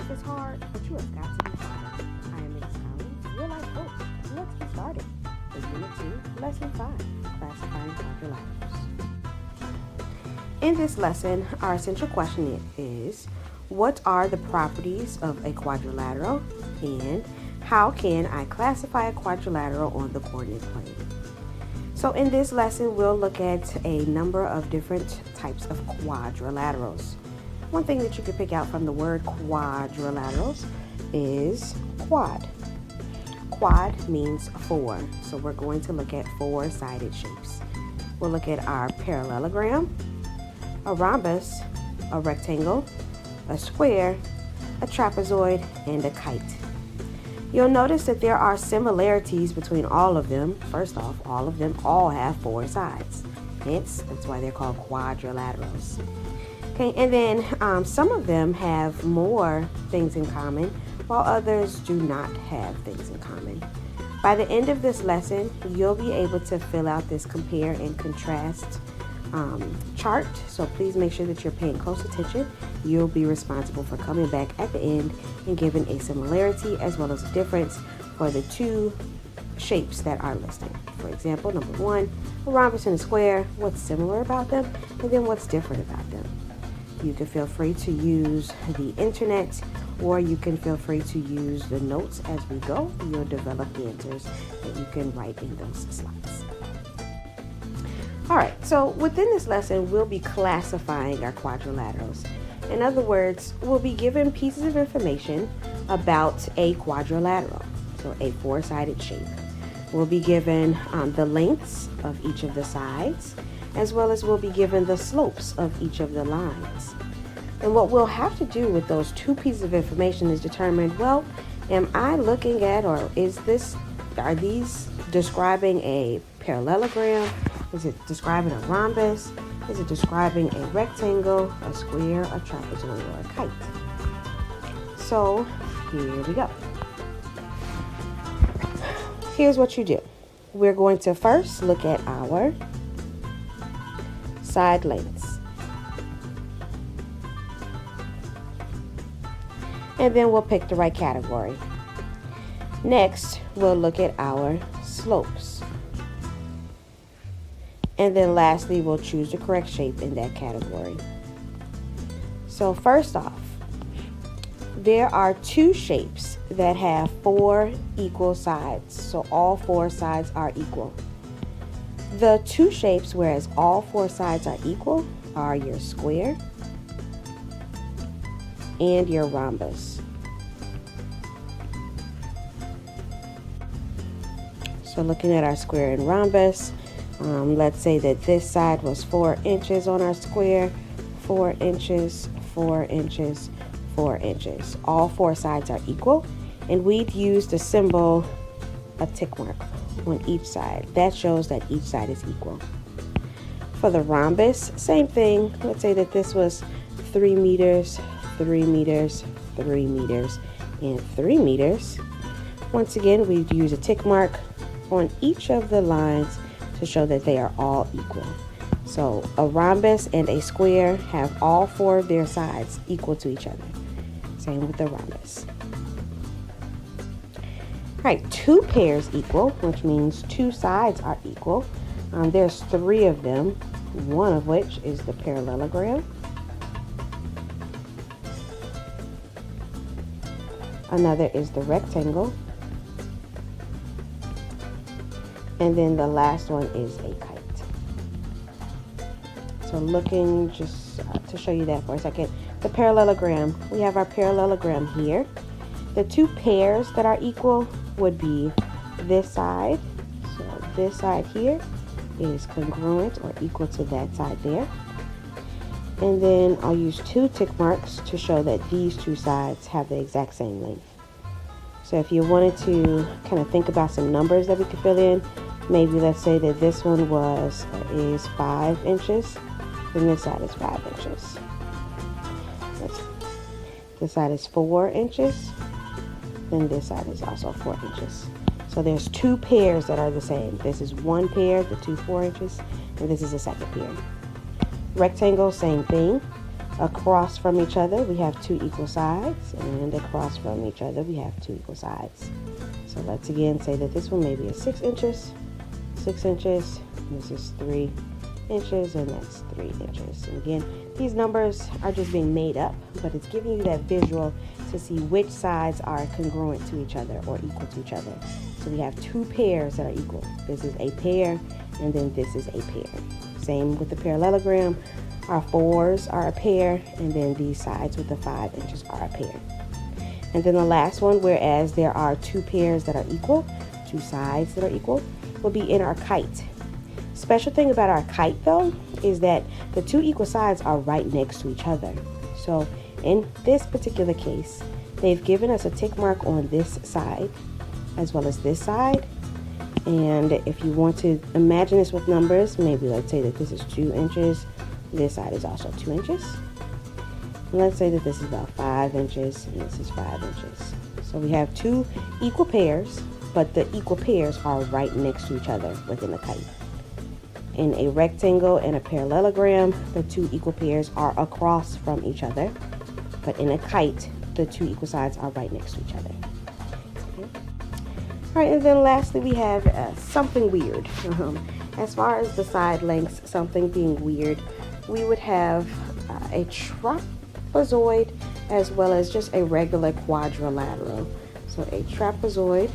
Math is hard, but you have got to be smarter. I am Ms. Collins, your life coach. Let's get started. In Unit 2, Lesson 5, Classifying Quadrilaterals. In this lesson, our essential question is, what are the properties of a quadrilateral, and how can I classify a quadrilateral on the coordinate plane? So in this lesson, we'll look at a number of different types of quadrilaterals. One thing that you can pick out from the word quadrilaterals is quad. Quad means four, so we're going to look at four-sided shapes. We'll look at our parallelogram, a rhombus, a rectangle, a square, a trapezoid, and a kite. You'll notice that there are similarities between all of them. First off, all of them all have four sides. Hence, that's why they're called quadrilaterals. Okay, and then some of them have more things in common, while others do not have things in common. By the end of this lesson, you'll be able to fill out this compare and contrast chart, so please make sure that you're paying close attention. You'll be responsible for coming back at the end and giving a similarity as well as a difference for the two shapes that are listed. For example, number one, a rhombus and a square, what's similar about them, and then what's different about them. You can feel free to use the internet, or you can feel free to use the notes as we go. You'll develop answers that you can write in those slides. All right, so within this lesson, we'll be classifying our quadrilaterals. In other words, we'll be given pieces of information about a quadrilateral, so a four-sided shape. We'll be given the lengths of each of the sides, as well as we'll be given the slopes of each of the lines. And what we'll have to do with those two pieces of information is determine, well, am I looking at, or are these describing a parallelogram? Is it describing a rhombus? Is it describing a rectangle, a square, a trapezoid, or a kite? So here we go. Here's what you do. We're going to first look at our side lengths. And then we'll pick the right category. Next, we'll look at our slopes. And then lastly, we'll choose the correct shape in that category. So first off, there are two shapes that have four equal sides. So all four sides are equal. The two shapes, whereas all four sides are equal, are your square and your rhombus. So looking at our square and rhombus, let's say that this side was 4 inches on our square, 4 inches, 4 inches, 4 inches. All four sides are equal, and we'd use the symbol, a tick mark, on each side. That shows that each side is equal. For the rhombus, same thing. Let's say that this was 3 meters, 3 meters, 3 meters, and 3 meters. Once again, we'd use a tick mark on each of the lines to show that they are all equal. So a rhombus and a square have all four of their sides equal to each other. Same with the rhombus. All right, two pairs equal, which means two sides are equal. There's three of them, one of which is the parallelogram. Another is the rectangle. And then the last one is a kite. So looking just to show you that for a second, the parallelogram, we have our parallelogram here. The two pairs that are equal would be this side. So this side here is congruent or equal to that side there. And then I'll use two tick marks to show that these two sides have the exact same length. So if you wanted to kind of think about some numbers that we could fill in, maybe let's say that this one is 5 inches, then this side is 5 inches. This side is 4 inches, then this side is also 4 inches. So there's two pairs that are the same. This is one pair, the two 4 inches, and this is a second pair. Rectangle, same thing. Across from each other, we have two equal sides, and across from each other, we have two equal sides. So let's again say that this one may be a 6 inches, 6 inches, this is 3 inches, and that's 3 inches. And again, these numbers are just being made up, but it's giving you that visual to see which sides are congruent to each other or equal to each other. So we have two pairs that are equal. This is a pair, and then this is a pair. Same with the parallelogram. Our 4s are a pair, and then these sides with the 5 inches are a pair. And then the last one, whereas there are two pairs that are equal, two sides that are equal, will be in our kite. Special thing about our kite though is that the two equal sides are right next to each other. So in this particular case, they've given us a tick mark on this side as well as this side. And if you want to imagine this with numbers, maybe let's say that this is 2 inches. This side is also 2 inches. And let's say that this is about 5 inches and this is 5 inches. So we have two equal pairs, but the equal pairs are right next to each other within the kite. In a rectangle and a parallelogram, the two equal pairs are across from each other, but in a kite, the two equal sides are right next to each other. Okay. All right, and then lastly, we have something weird. As far as the side lengths, something being weird, we would have a trapezoid as well as just a regular quadrilateral. So a trapezoid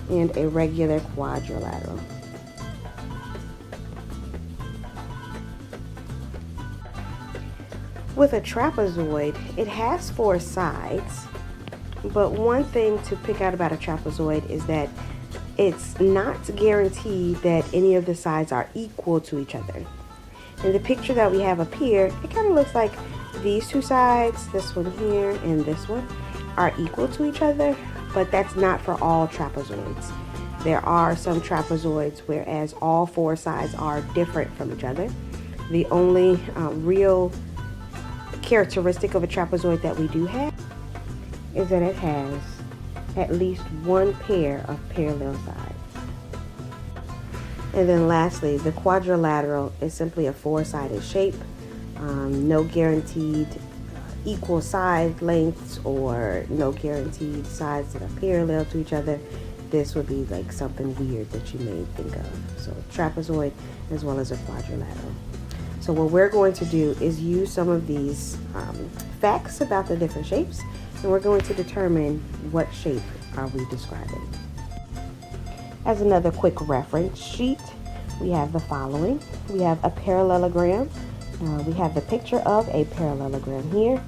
and a regular quadrilateral. With a trapezoid, it has 4 sides, but one thing to pick out about a trapezoid is that it's not guaranteed that any of the sides are equal to each other. In the picture that we have up here, it kind of looks like these two sides, this one here and this one, are equal to each other, but that's not for all trapezoids. There are some trapezoids whereas all 4 sides are different from each other. The only real characteristic of a trapezoid that we do have is that it has at least one pair of parallel sides. And then lastly, the quadrilateral is simply a 4-sided shape. No guaranteed equal side lengths or no guaranteed sides that are parallel to each other. This would be like something weird that you may think of. So trapezoid as well as a quadrilateral. So what we're going to do is use some of these facts about the different shapes, and we're going to determine what shape are we describing. As another quick reference sheet, we have the following. We have a parallelogram. We have the picture of a parallelogram here.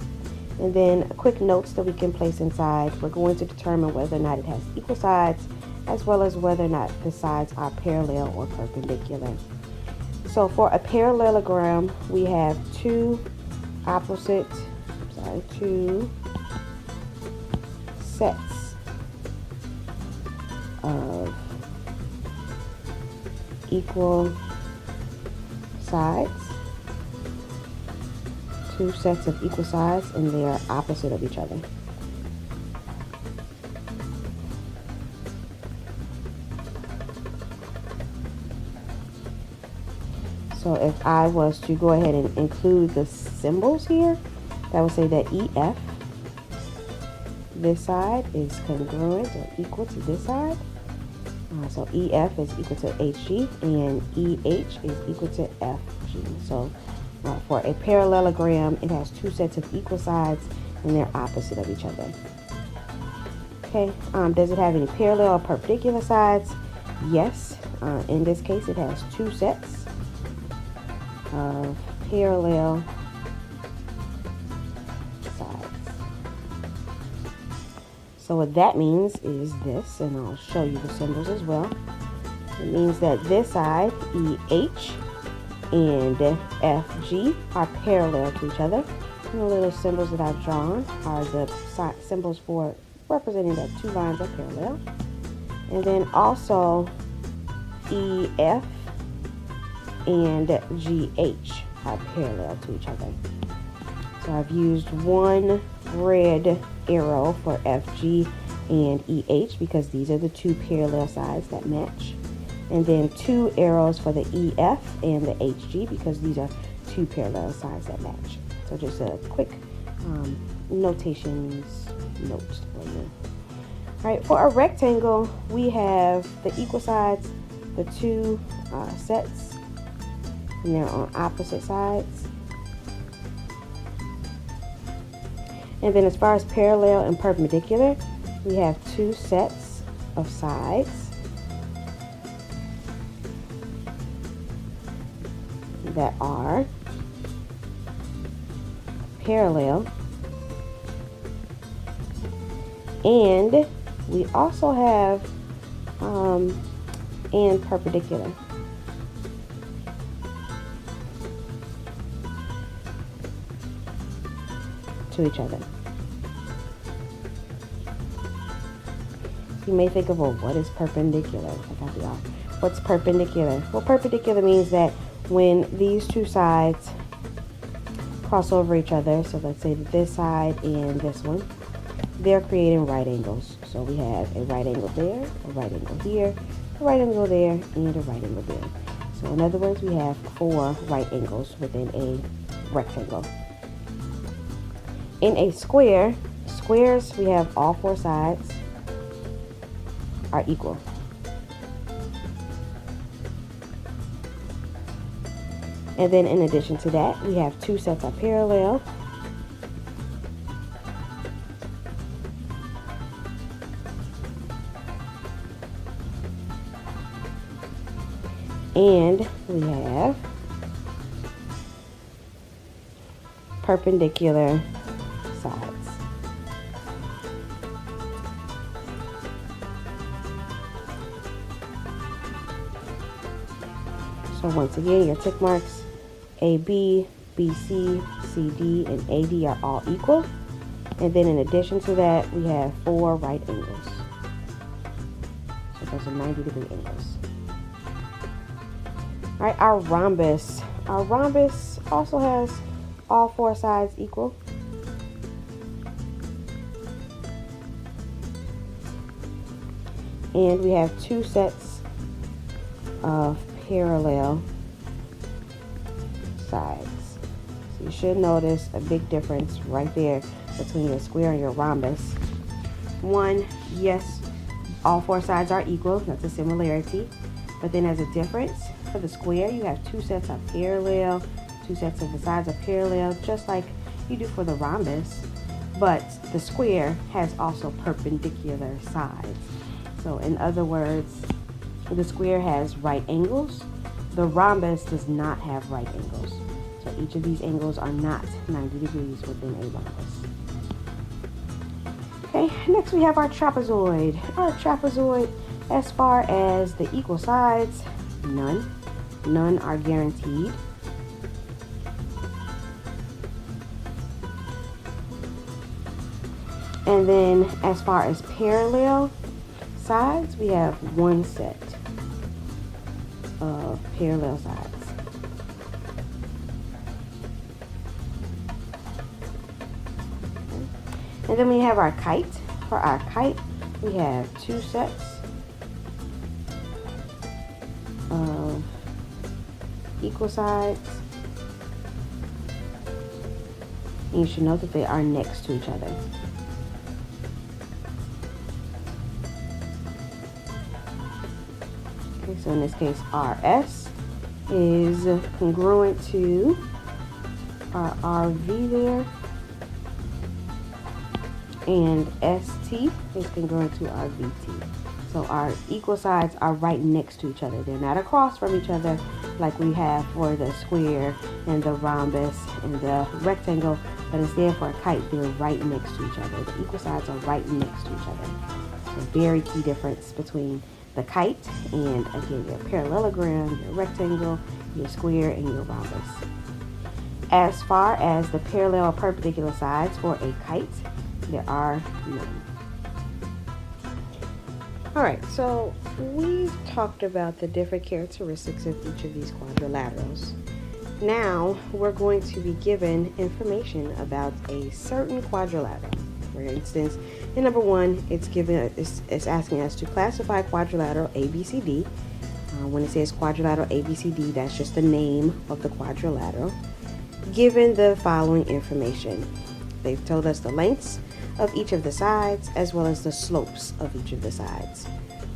And then quick notes that we can place inside. We're going to determine whether or not it has equal sides, as well as whether or not the sides are parallel or perpendicular. So for a parallelogram, we have two sets of equal sides. Two sets of equal sides, and they are opposite of each other. So if I was to go ahead and include the symbols here, that would say that EF, this side, is congruent or equal to this side. So EF is equal to HG, and EH is equal to FG. So for a parallelogram, it has two sets of equal sides, and they're opposite of each other. Okay, does it have any parallel or perpendicular sides? Yes. In this case, it has two sets of parallel sides. So what that means is this, and I'll show you the symbols as well. It means that this side, EH and FG, are parallel to each other. And the little symbols that I've drawn are the symbols for representing that two lines are parallel. And then also EF and GH are parallel to each other. So I've used one red arrow for FG and EH because these are the two parallel sides that match. And then two arrows for the EF and the HG because these are two parallel sides that match. So just a quick notations note for you. All right, for a rectangle, we have the equal sides, the two sets, and they're on opposite sides. And then as far as parallel and perpendicular, we have two sets of sides that are parallel, and we also have and perpendicular. To each other. You may think of, well, what is perpendicular? What's perpendicular? Well, perpendicular means that when these two sides cross over each other, so let's say this side and this one, they're creating right angles. So we have a right angle there, a right angle here, a right angle there, and a right angle there. So in other words, we have 4 right angles within a rectangle. In a squares, we have all 4 sides are equal. And then in addition to that, we have 2 sets are parallel. And we have perpendicular sides. So once again, your tick marks AB, BC, CD, and AD are all equal. And then in addition to that, we have 4 right angles. So those are 90-degree angles. All right, our rhombus. Our rhombus also has all 4 sides equal. And we have 2 sets of parallel sides. So you should notice a big difference right there between your square and your rhombus. One, yes, all 4 sides are equal. That's a similarity. But then as a difference, for the square, you have 2 sets of parallel, 2 sets of the sides are parallel, just like you do for the rhombus. But the square has also perpendicular sides. So in other words, the square has right angles. The rhombus does not have right angles. So each of these angles are not 90 degrees within a rhombus. Okay, next we have our trapezoid. Our trapezoid, as far as the equal sides, none. None are guaranteed. And then as far as parallel sides, we have 1 set of parallel sides. And then we have our kite. For our kite, we have 2 sets of equal sides. And you should note that they are next to each other. Okay, so in this case, RS is congruent to our RV there. And ST is congruent to our VT. So our equal sides are right next to each other. They're not across from each other like we have for the square and the rhombus and the rectangle, but instead for a kite, they're right next to each other. The equal sides are right next to each other. So very key difference between the kite and, again, your parallelogram, your rectangle, your square, and your rhombus. As far as the parallel or perpendicular sides for a kite, there are none. All right, so we've talked about the different characteristics of each of these quadrilaterals. Now we're going to be given information about a certain quadrilateral. For instance, in number 1, it's asking us to classify quadrilateral ABCD. When it says quadrilateral ABCD, that's just the name of the quadrilateral. given the following information. They've told us the lengths of each of the sides as well as the slopes of each of the sides.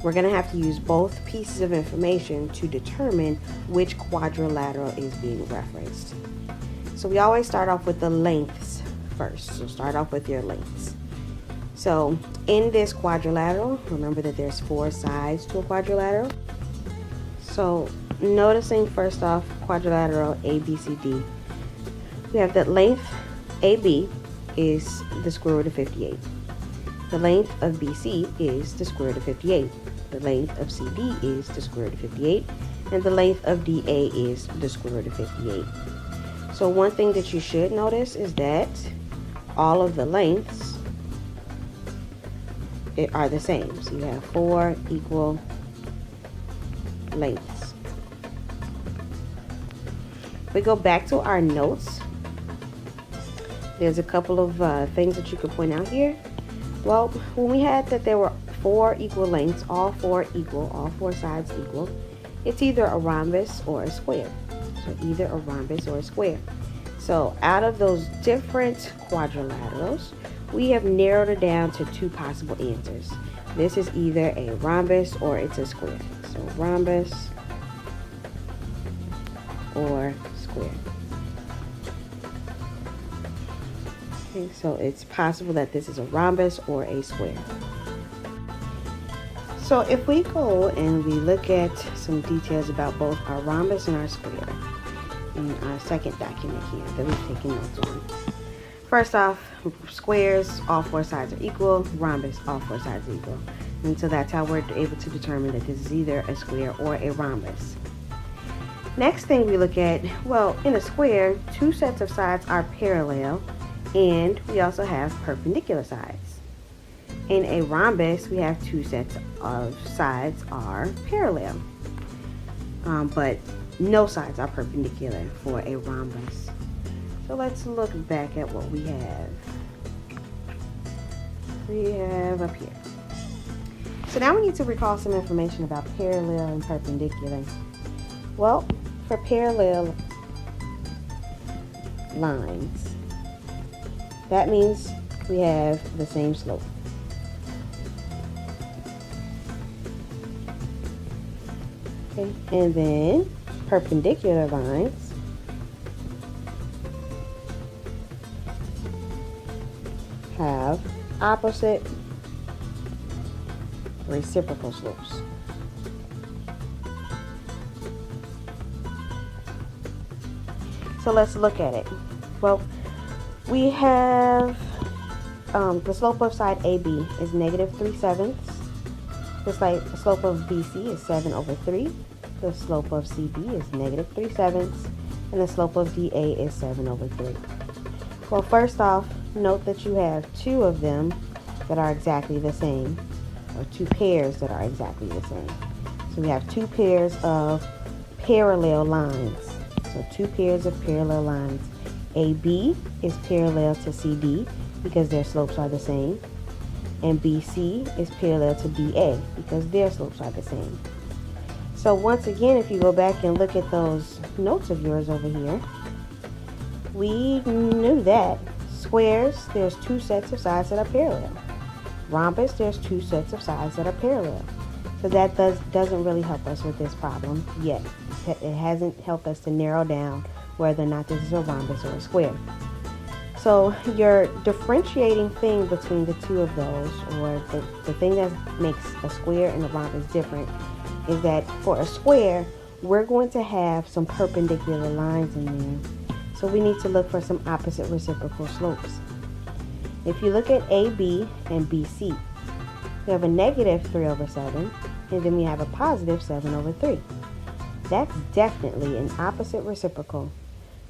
We're going to have to use both pieces of information to determine which quadrilateral is being referenced. So we always start off with the lengths first. So start off with your lengths. So in this quadrilateral, remember that there's 4 sides to a quadrilateral. So noticing first off quadrilateral ABCD, we have that length AB is the square root of 58. The length of BC is the square root of 58. The length of CD is the square root of 58. And the length of DA is the square root of 58. So one thing that you should notice is that all of the lengths are the same. So you have 4 equal lengths. We go back to our notes. There's a couple of things that you could point out here. Well, when we had that there were 4 equal lengths, all 4 equal, all 4 sides equal, it's either a rhombus or a square. So either a rhombus or a square. So out of those different quadrilaterals, we have narrowed it down to 2 possible answers. This is either a rhombus or it's a square. So rhombus or square. Okay, so it's possible that this is a rhombus or a square. So if we go and we look at some details about both our rhombus and our square in our second document here that we've taken notes on. First off, squares, all 4 sides are equal. Rhombus, all 4 sides are equal. And so that's how we're able to determine that this is either a square or a rhombus. Next thing we look at, well, in a square, 2 sets of sides are parallel, and we also have perpendicular sides. In a rhombus, we have 2 sets of sides are parallel, but no sides are perpendicular for a rhombus. So let's look back at what we have. We have up here. So now we need to recall some information about parallel and perpendicular. Well, for parallel lines, that means we have the same slope. Okay, and then perpendicular lines have opposite reciprocal slopes. So let's look at it. Well, we have the slope of side AB is -3/7. The slope of BC is 7/3. The slope of CB is -3/7. And the slope of DA is 7/3. Well, first off, note that you have 2 of them that are exactly the same, or 2 pairs that are exactly the same. So we have 2 pairs of parallel lines. So 2 pairs of parallel lines. AB is parallel to CD because their slopes are the same. And BC is parallel to DA because their slopes are the same. So once again, if you go back and look at those notes of yours over here, we knew that squares, there's 2 sets of sides that are parallel. Rhombus, there's 2 sets of sides that are parallel. So that doesn't really help us with this problem yet. It hasn't helped us to narrow down whether or not this is a rhombus or a square. So your differentiating thing between the 2 of those, or the thing that makes a square and a rhombus different, is that for a square, we're going to have some perpendicular lines in there. So we need to look for some opposite reciprocal slopes. If you look at AB and BC, we have a -3/7, and then we have a positive 7/3. That's definitely an opposite reciprocal.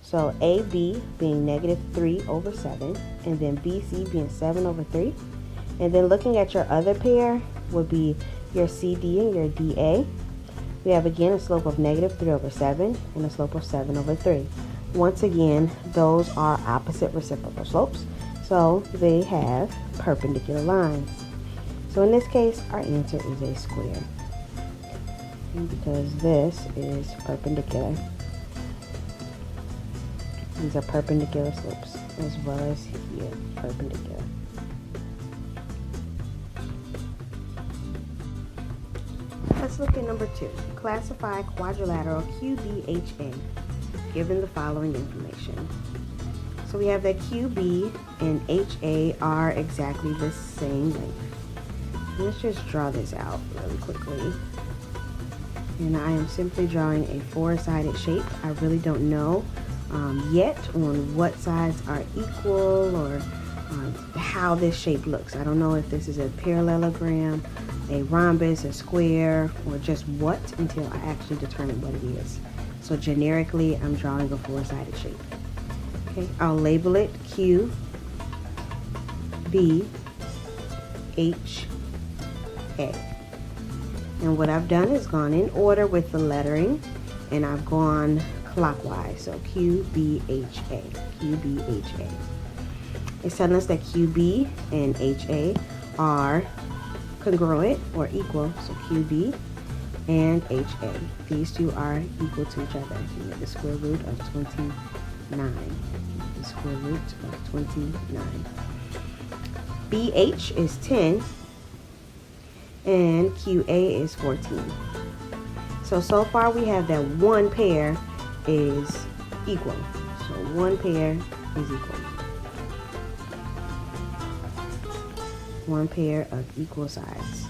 So AB being -3/7, and then BC being 7/3. And then looking at your other pair would be your CD and your DA. We have again a slope of -3/7 and a slope of 7/3. Once again, those are opposite reciprocal slopes, so they have perpendicular lines. So in this case, our answer is a square, because this is perpendicular. These are perpendicular slopes, as well as here, perpendicular. Let's look at number 2. Classify quadrilateral QBHA, given the following information. So we have that QB and HA are exactly the same length. Let's just draw this out really quickly. And I am simply drawing a four-sided shape. I really don't know yet on what sides are equal or how this shape looks. I don't know if this is a parallelogram, a rhombus, a square, or just what until I actually determine what it is. So generically, I'm drawing a four-sided shape. Okay, I'll label it Q, B, H, A. And what I've done is gone in order with the lettering, and I've gone clockwise. So Q, B, H, A, Q, B, H, A. It's telling us that QB and HA are congruent or equal. So QB and HA. These two are equal to each other. You get the square root of 29. The square root of 29. BH is 10 and QA is 14. So far we have that one pair is equal. So one pair is equal. One pair of equal sides.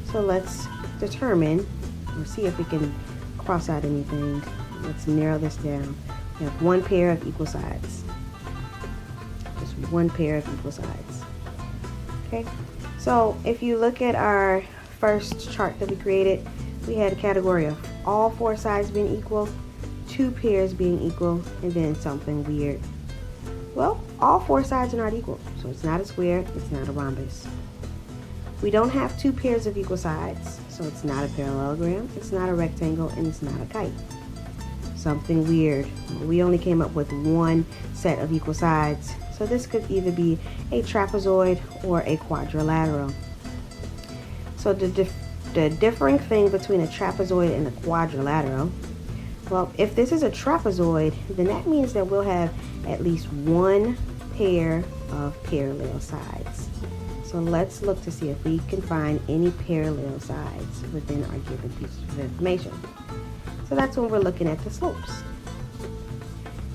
So let's determine, we'll see if we can cross out anything. Let's narrow this down. We have one pair of equal sides. Just one pair of equal sides. Okay, so if you look at our first chart that we created, we had a category of all four sides being equal, two pairs being equal, and then something weird. Well, all four sides are not equal, so it's not a square, it's not a rhombus. We don't have two pairs of equal sides, so it's not a parallelogram, it's not a rectangle, and it's not a kite. Something weird. We only came up with one set of equal sides, so this could either be a trapezoid or a quadrilateral. So the differing thing between a trapezoid and a quadrilateral, well, if this is a trapezoid, then that means that we'll have at least one pair of parallel sides. So let's look to see if we can find any parallel sides within our given piece of information. So that's when we're looking at the slopes.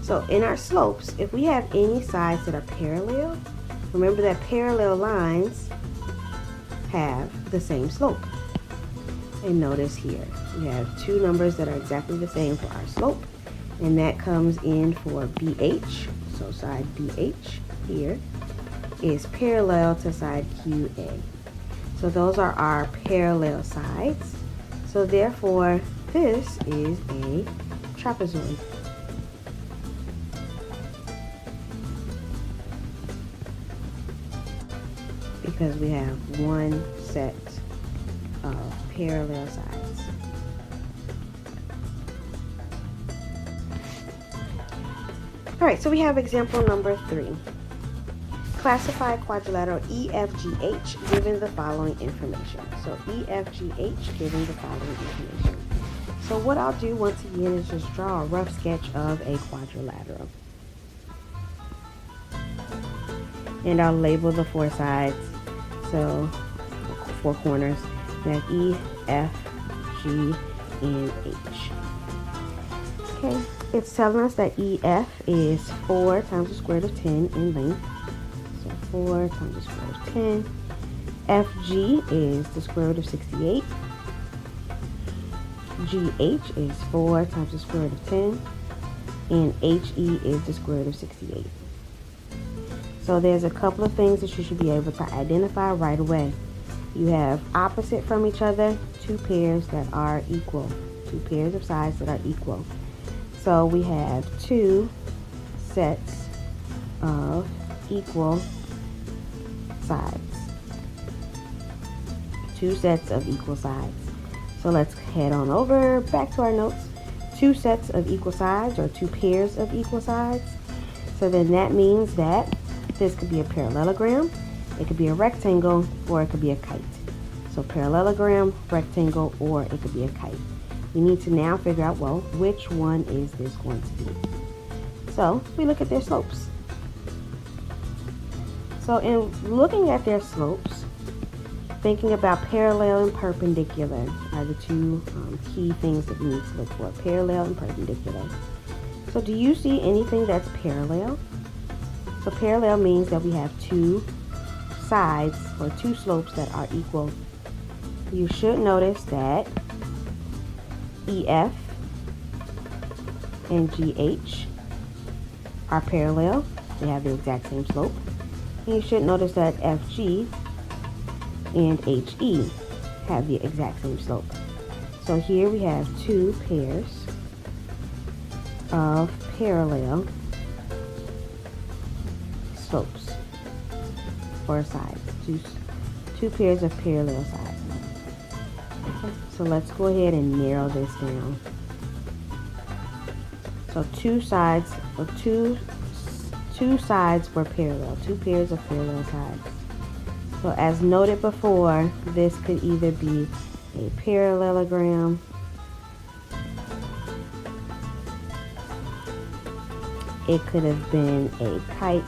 So in our slopes, if we have any sides that are parallel, remember that parallel lines have the same slope. And notice here, we have two numbers that are exactly the same for our slope, and that comes in for BH. So side BH here is parallel to side QA. So those are our parallel sides. So therefore, this is a trapezoid. Because we have one set of parallel sides. All right, so we have example number 3. Classify quadrilateral EFGH given the following information. So EFGH given the following information. So what I'll do once again is just draw a rough sketch of a quadrilateral. And I'll label the four sides. So four corners. We have E, F, G, and H. Okay, it's telling us that EF is 4 times the square root of 10 in length. So 4 times the square root of 10. FG is the square root of 68. GH is 4 times the square root of 10. And HE is the square root of 68. So there's a couple of things that you should be able to identify right away. You have opposite from each other, two pairs that are equal, two pairs of sides that are equal. So we have two sets of equal sides. Two sets of equal sides. So let's head on over back to our notes. Two sets of equal sides or two pairs of equal sides. So then that means that this could be a parallelogram, it could be a rectangle, or it could be a kite. So parallelogram, rectangle, or it could be a kite. We need to now figure out, well, which one is this going to be? So we look at their slopes. So in looking at their slopes, thinking about parallel and perpendicular are the two key things that we need to look for, parallel and perpendicular. So do you see anything that's parallel? So parallel means that we have two sides or two slopes that are equal. You should notice that EF and GH are parallel. They have the exact same slope. And you should notice that FG and HE have the exact same slope. So here we have two pairs of parallel slopes or sides. Two pairs of parallel sides. Okay, so let's go ahead and narrow this down. So two sides were parallel, two pairs of parallel sides. So as noted before, this could either be a parallelogram, it could have been a kite,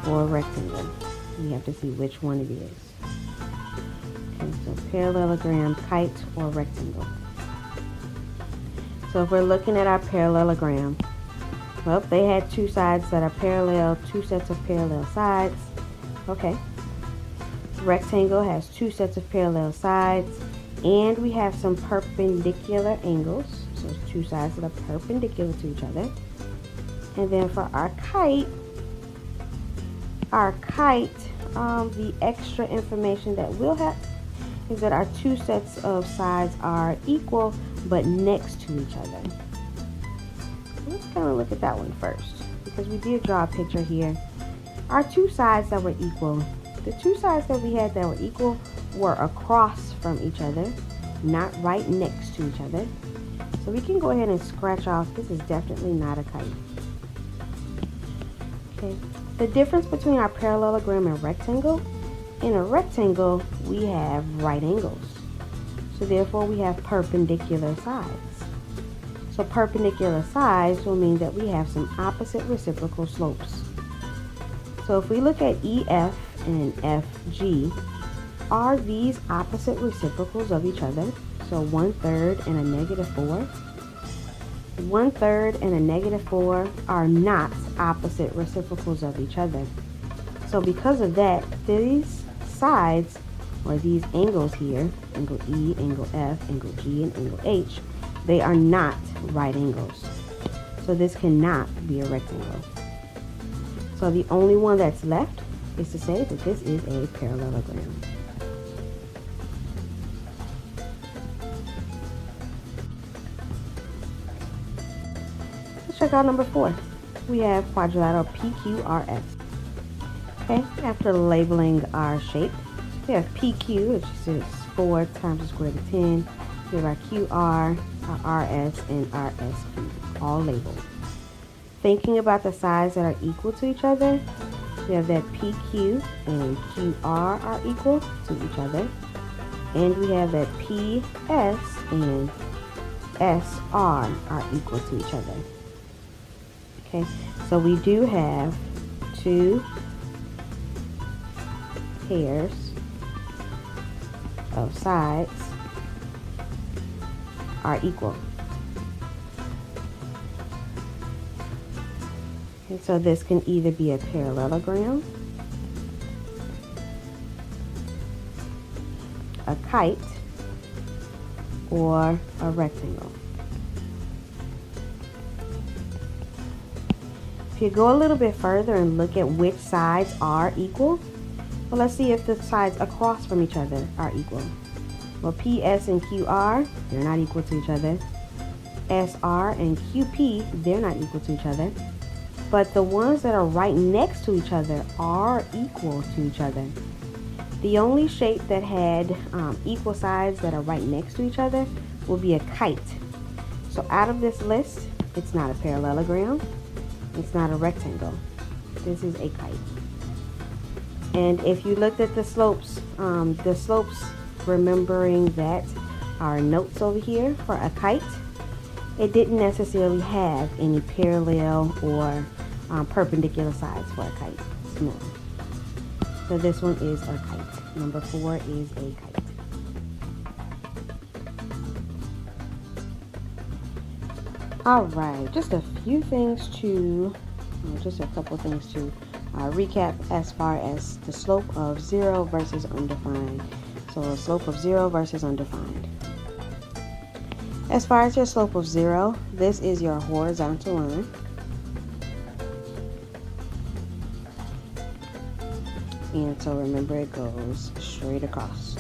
or a rectangle. We have to see which one it is. Okay, so parallelogram, kite, or rectangle. So if we're looking at our parallelogram, well, they had two sides that are parallel, two sets of parallel sides. Okay. Rectangle has two sets of parallel sides, and we have some perpendicular angles. So it's two sides that are perpendicular to each other. And then for our kite, the extra information that we'll have is that our two sets of sides are equal but next to each other. Let's kind of look at that one first, because we did draw a picture here. Our two sides that were equal, the two sides that we had that were equal were across from each other, not right next to each other. So we can go ahead and scratch off, this is definitely not a kite. Okay. The difference between our parallelogram and rectangle, in a rectangle we have right angles. So therefore we have perpendicular sides. So perpendicular sides will mean that we have some opposite reciprocal slopes. So if we look at EF and FG, are these opposite reciprocals of each other? So 1/3 and a -4. 1/3 and a -4 are not opposite reciprocals of each other. So because of that, these sides, or these angles here, angle E, angle F, angle G, and angle H, they are not right angles. So this cannot be a rectangle. So the only one that's left is to say that this is a parallelogram. Let's check out number 4. We have quadrilateral PQRS. Okay, after labeling our shape, we have PQ, which is 4 times the square root of 10. We have our QR, our RS, and our SP, all labeled. Thinking about the sides that are equal to each other, we have that PQ and QR are equal to each other. And we have that PS and SR are equal to each other. Okay, so we do have two pairs of sides are equal. Okay, so this can either be a parallelogram, a kite, or a rectangle. If you go a little bit further and look at which sides are equal, well, let's see if the sides across from each other are equal. Well, PS and QR, they're not equal to each other. SR and QP, they're not equal to each other. But the ones that are right next to each other are equal to each other. The only shape that had equal sides that are right next to each other will be a kite. So out of this list, it's not a parallelogram, it's not a rectangle. This is a kite. And if you looked at the slopes, remembering that our notes over here for a kite, it didn't necessarily have any parallel or perpendicular sides for a kite. No. So this one is a kite. Number 4 is a kite. All right, just a couple things to recap as far as the slope of 0 versus undefined. So a slope of 0 versus undefined. As far as your slope of 0, this is your horizontal line. And so remember, it goes straight across.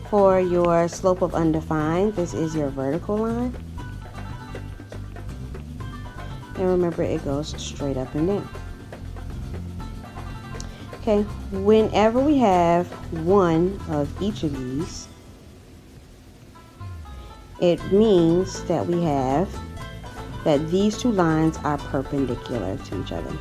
For your slope of undefined, this is your vertical line. And remember, it goes straight up and down. Okay, whenever we have one of each of these, it means that we have that these two lines are perpendicular to each other.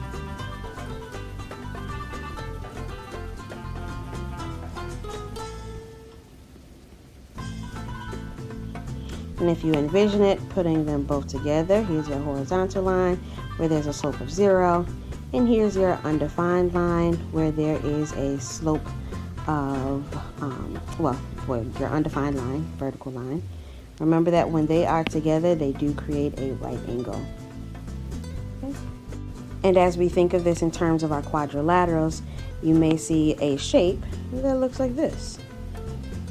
And if you envision it, putting them both together, here's your horizontal line where there's a slope of 0, and here's your undefined line where there is a slope of, your undefined line, vertical line. Remember that when they are together, they do create a right angle. Okay. And as we think of this in terms of our quadrilaterals, you may see a shape that looks like this.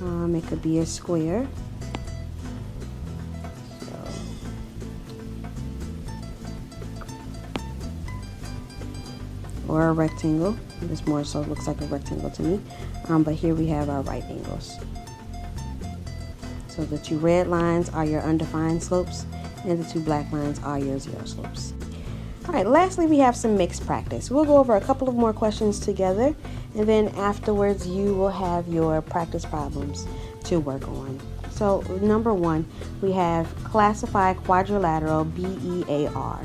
It could be a square. Or a rectangle. This more so looks like a rectangle to me. But here we have our right angles. So the two red lines are your undefined slopes, and the two black lines are your 0 slopes. All right, lastly, we have some mixed practice. We'll go over a couple of more questions together, and then afterwards you will have your practice problems to work on. So number 1, we have classify quadrilateral BEAR.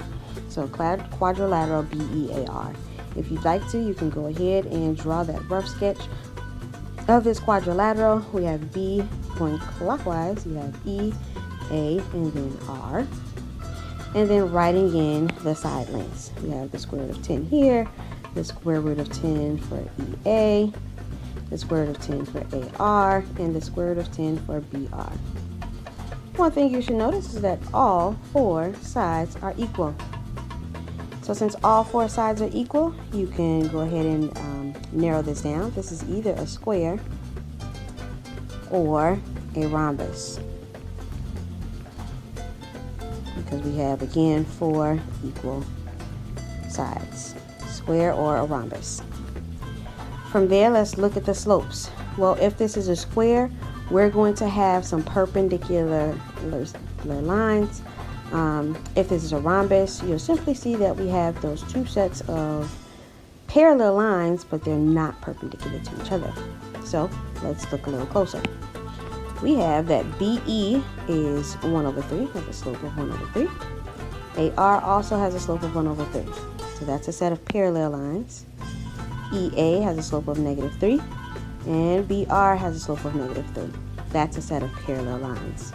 So quadrilateral BEAR. If you'd like to, you can go ahead and draw that rough sketch of this quadrilateral. We have B going clockwise, you have E, A, and then R. And then writing in the side lengths. We have the square root of 10 here, the square root of 10 for EA, the square root of 10 for AR, and the square root of 10 for BR. One thing you should notice is that all 4 sides are equal. So since all 4 sides are equal, you can go ahead and narrow this down. This is either a square or a rhombus, because we have, again, 4 equal sides, square or a rhombus. From there, let's look at the slopes. Well, if this is a square, we're going to have some perpendicular lines. If this is a rhombus, you'll simply see that we have those 2 sets of parallel lines, but they're not perpendicular to each other. So let's look a little closer. We have that BE is 1 over 3, has a slope of 1 over 3. AR also has a slope of 1 over 3. So that's a set of parallel lines. EA has a slope of -3, and BR has a slope of -3. That's a set of parallel lines.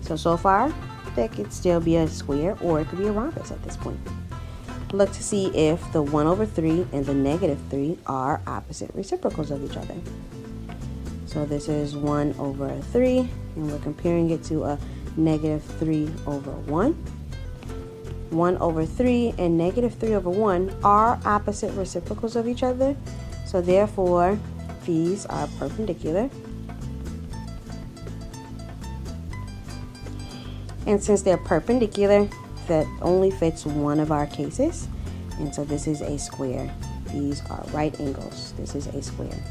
So far, that could still be a square, or it could be a rhombus at this point. Look to see if the 1 over 3 and the -3 are opposite reciprocals of each other. So this is 1 over 3, and we're comparing it to a -3 over 1. 1 over 3 and -3 over 1 are opposite reciprocals of each other. So therefore, these are perpendicular. And since they're perpendicular, that only fits one of our cases. And so this is a square. These are right angles. This is a square.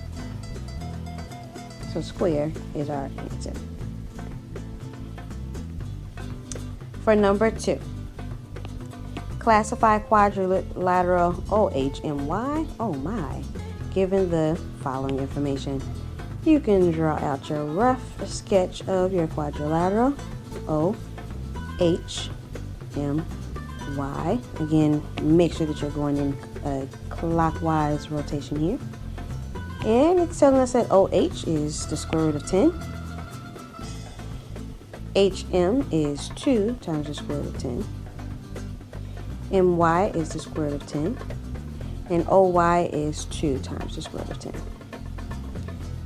So square is our answer. For number 2, classify quadrilateral OHMY. Oh my. Given the following information, you can draw out your rough sketch of your quadrilateral OHMY. Again, make sure that you're going in a clockwise rotation here. And it's telling us that OH is the square root of 10. HM is 2 times the square root of 10. MY is the square root of 10. And OY is 2 times the square root of 10.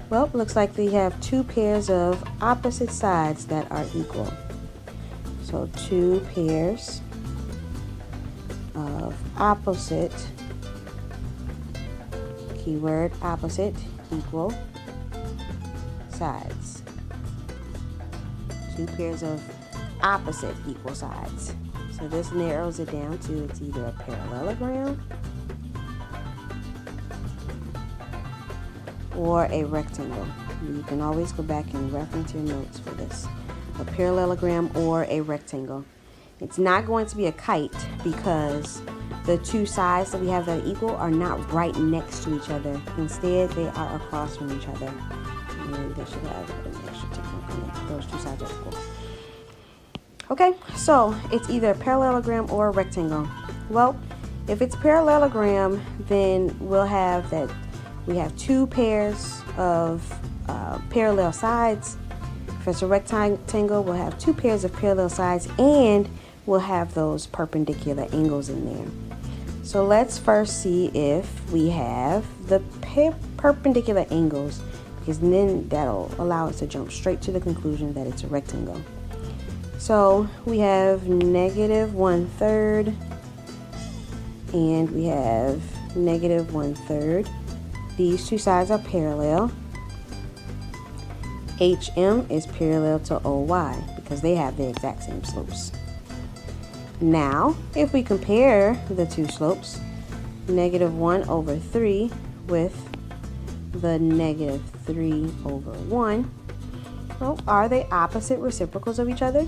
Well, looks like we have two pairs of opposite sides that are equal. So 2 pairs of opposite, keyword opposite, equal sides. 2 pairs of opposite equal sides. So this narrows it down to it's either a parallelogram or a rectangle. You can always go back and reference your notes for this. A parallelogram or a rectangle. It's not going to be a kite because the two sides that we have that are equal are not right next to each other. Instead, they are across from each other. And they should have an extra tick mark on it. Those two sides are equal. Okay, so it's either a parallelogram or a rectangle. Well, if it's parallelogram, then we'll have that we have 2 pairs of parallel sides. If it's a rectangle, we'll have 2 pairs of parallel sides and we'll have those perpendicular angles in there. So let's first see if we have the perpendicular angles, because then that'll allow us to jump straight to the conclusion that it's a rectangle. So we have negative 1/3 and we have negative 1/3. These two sides are parallel. HM is parallel to OY because they have the exact same slopes. Now, if we compare the two slopes, negative 1/3 with the negative 3/1, well, are they opposite reciprocals of each other?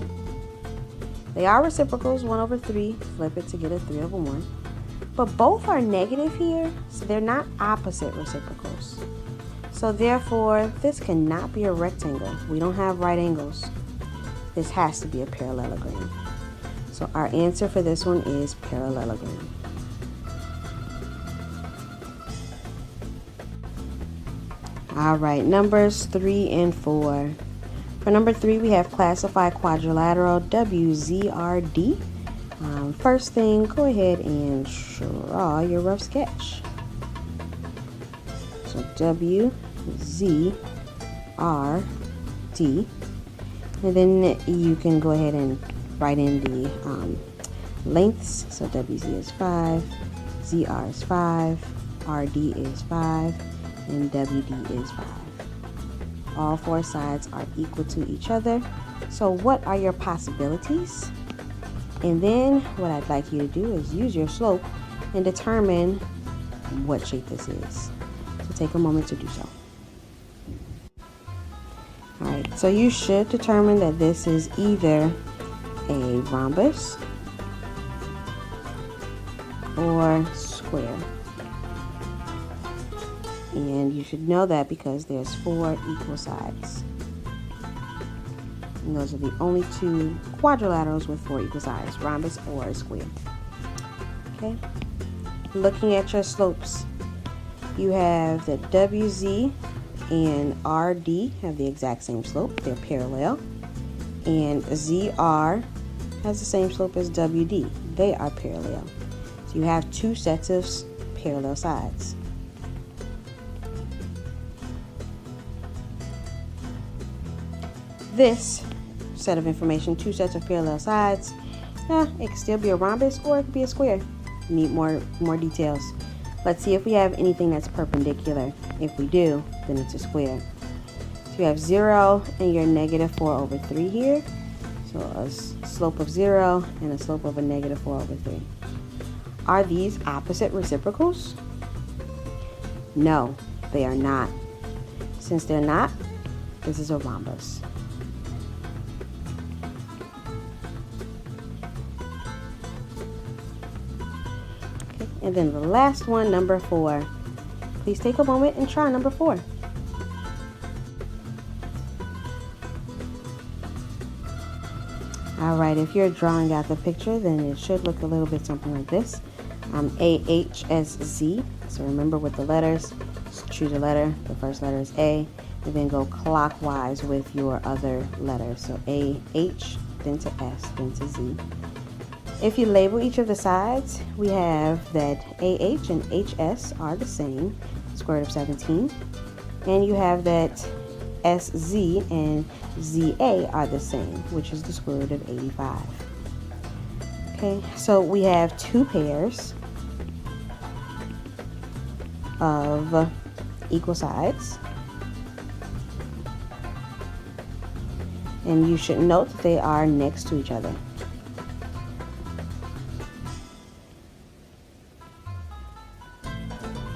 They are reciprocals. 1/3, flip it to get a 3/1. But both are negative here, so they're not opposite reciprocals. So therefore, this cannot be a rectangle. We don't have right angles. This has to be a parallelogram. So our answer for this one is parallelogram. All right, numbers 3 and 4. For number 3, we have classify quadrilateral WZRD. First thing, go ahead and draw your rough sketch. So WZRD, and then you can go ahead and write in the lengths. So WZ is 5, ZR is 5, RD is 5, and WD is 5. All 4 sides are equal to each other. So what are your possibilities? And then what I'd like you to do is use your slope and determine what shape this is. So take a moment to do so. All right, so you should determine that this is either a rhombus or square. And you should know that because there's 4 equal sides. And those are the only 2 quadrilaterals with 4 equal sides, rhombus or square. Okay. Looking at your slopes, you have the WZ and RD have the exact same slope. They're parallel. And ZR has the same slope as WD. They are parallel. So you have 2 sets of parallel sides. This set of information, 2 sets of parallel sides, it could still be a rhombus or it could be a square. You need more details. Let's see if we have anything that's perpendicular. If we do, then it's a square. So you have 0 and your negative 4/3 here. So a slope of 0 and a slope of a negative 4/3. Are these opposite reciprocals? No, they are not. Since they're not, this is a rhombus. And then the last one, number 4. Please take a moment and try number 4. All right, if you're drawing out the picture, then it should look a little bit something like this. AHSZ. So remember with the letters, choose a letter. The first letter is A, and then go clockwise with your other letters. So A, H, then to S, then to Z. If you label each of the sides, we have that AH and HS are the same, square root of 17. And you have that SZ and ZA are the same, which is the square root of 85. Okay, so we have two pairs of equal sides. And you should note that they are next to each other.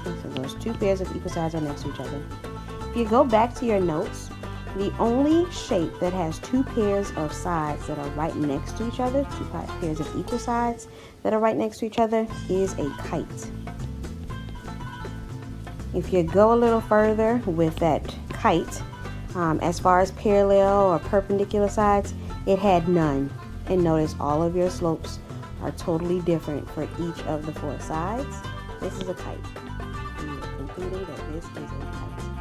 So those two pairs of equal sides are next to each other. If you go back to your notes, the only shape that has two pairs of sides that are right next to each other, two pairs of equal sides that are right next to each other, is a kite. If you go a little further with that kite, as far as parallel or perpendicular sides, it had none. And notice all of your slopes are totally different for each of the four sides. This is a kite. And you're concluding that this is a kite.